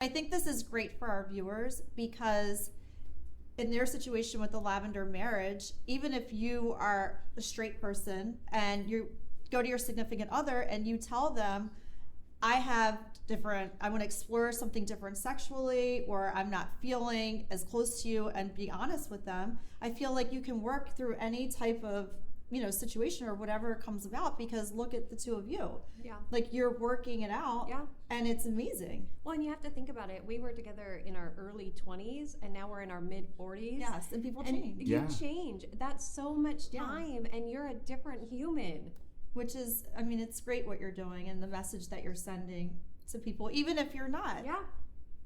I think this is great for our viewers because in their situation with the Lavender marriage, even if you are a straight person and you go to your significant other and you tell them, I want to explore something different sexually, or I'm not feeling as close to you, and be honest with them, I feel like you can work through any type of, situation or whatever comes about, because look at the two of you. Yeah. Like, you're working it out. Yeah. And it's amazing. Well, and you have to think about it. We were together in our early 20s, and now we're in our mid 40s. Yes, and people change. You change. That's so much time, and you're a different human. Which is, it's great what you're doing and the message that you're sending to people, even if you're not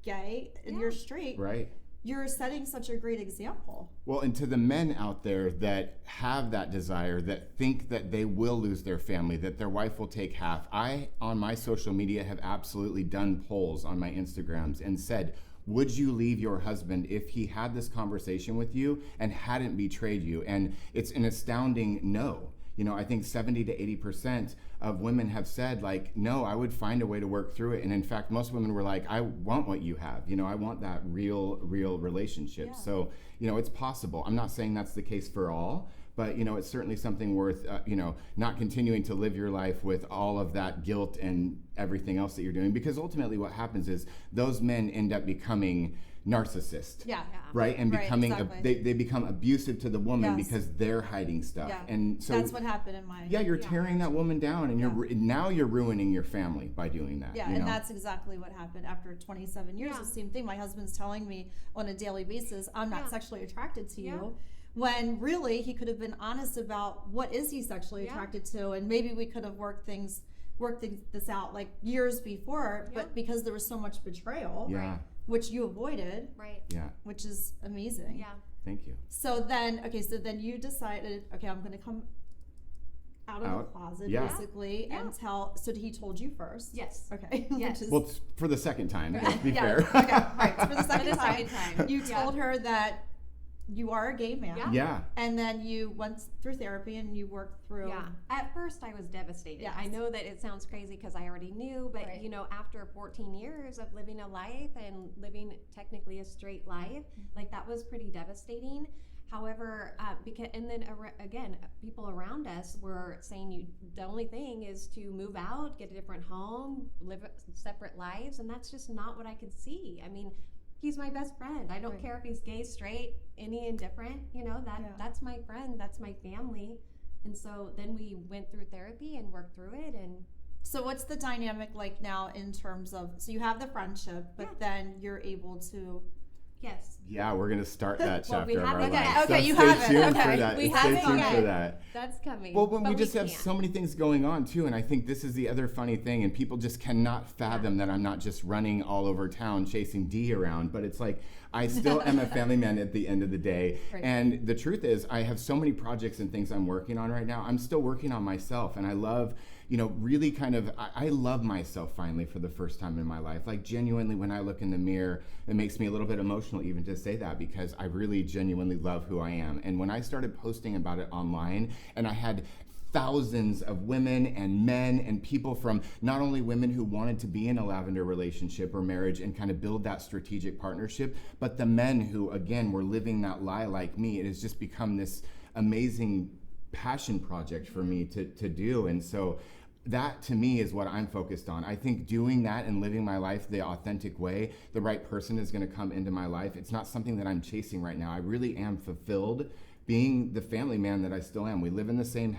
gay and you're straight. Right. You're setting such a great example. Well, and to the men out there that have that desire, that think that they will lose their family, that their wife will take half, I, on my social media, have absolutely done polls on my Instagrams and said, would you leave your husband if he had this conversation with you and hadn't betrayed you? And it's an astounding no. I think 70 to 80% of women have said, like, no, I would find a way to work through it. And in fact, most women were like, I want what you have. I want that real relationship. Yeah. So, it's possible. I'm not saying that's the case for all, but, it's certainly something worth, not continuing to live your life with all of that guilt and everything else that you're doing. Because ultimately what happens is those men end up becoming narcissist, right? And becoming they become abusive to the woman because they're hiding stuff. Yeah. And so that's what happened in my you're tearing that woman down, and now you're ruining your family by doing that. And that's exactly what happened after 27 years. The same thing. My husband's telling me on a daily basis, I'm not sexually attracted to you, when really he could have been honest about what is he sexually attracted to, and maybe we could have worked this out like years before, but because there was so much betrayal, which you avoided, which is amazing. Yeah. Thank you. So then you decided, okay, I'm going to come out of the closet, basically, and tell. So he told you first? Yes. Okay. Yes. Well, for the second time, let's be fair. Okay. Right. So for the second time, you told her that you are a gay man. Yeah. And then you went through therapy and you worked through. Yeah. At first, I was devastated. Yes. I know that it sounds crazy because I already knew, but after 14 years of living a life and living technically a straight life, like, that was pretty devastating. However, again, people around us were saying the only thing is to move out, get a different home, live separate lives, and that's just not what I could see. He's my best friend. I don't care if he's gay, straight, any indifferent. That's my friend. That's my family. And so then we went through therapy and worked through it. And so what's the dynamic like now in terms of, so you have the friendship, but then you're able to. Yes. Yeah, we're going to start that chapter we of our haven't life. yet. Okay, So you stay haven't. tuned Okay. for that. We Stay haven't tuned yet. for that. That's coming. Well, we but just have can't. so many things going on too, and I think this is the other funny thing, and people just cannot fathom that I'm not just running all over town chasing D around, but it's like I still am a family man at the end of the day. Right. And the truth is, I have so many projects and things I'm working on right now. I'm still working on myself, and I love, really I love myself finally for the first time in my life. Like, genuinely, when I look in the mirror, it makes me a little bit emotional even to say that, because I really genuinely love who I am. And when I started posting about it online, and I had thousands of women and men and people from not only women who wanted to be in a Lavender relationship or marriage and kind of build that strategic partnership, but the men who, again, were living that lie like me, it has just become this amazing passion project for me to do. And so that, to me, is what I'm focused on. I think doing that and living my life the authentic way, the right person is going to come into my life. It's not something that I'm chasing right now. I really am fulfilled being the family man that I still am. We live in the same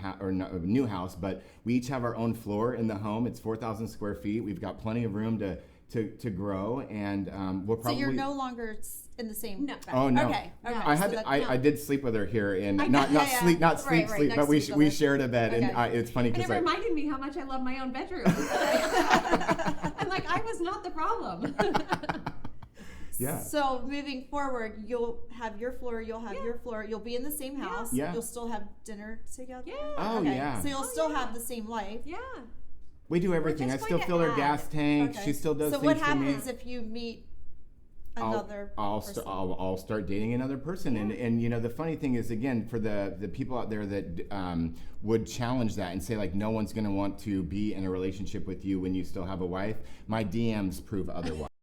new house, but we each have our own floor in the home. It's 4,000 square feet. We've got plenty of room to grow, and we'll probably. So you're no longer in the same. No. Oh no. Okay. I did sleep with her here, and not sleep, Right, but we shared a bed, and it's funny And because it reminded me how much I love my own bedroom. I'm like, I was not the problem. Yeah. So moving forward, you'll have your floor, you'll have your floor, you'll be in the same house. Yeah. You'll still have dinner together. Yeah. Oh, yeah. So you'll still have the same life. Yeah. We do everything. I just still going to fill her add. gas tank. Okay. She still does So things what for me. happens if you meet another person? I'll start dating another person, and the funny thing is, again, for the people out there that would challenge that and say, like, no one's going to want to be in a relationship with you when you still have a wife, my DMs prove otherwise.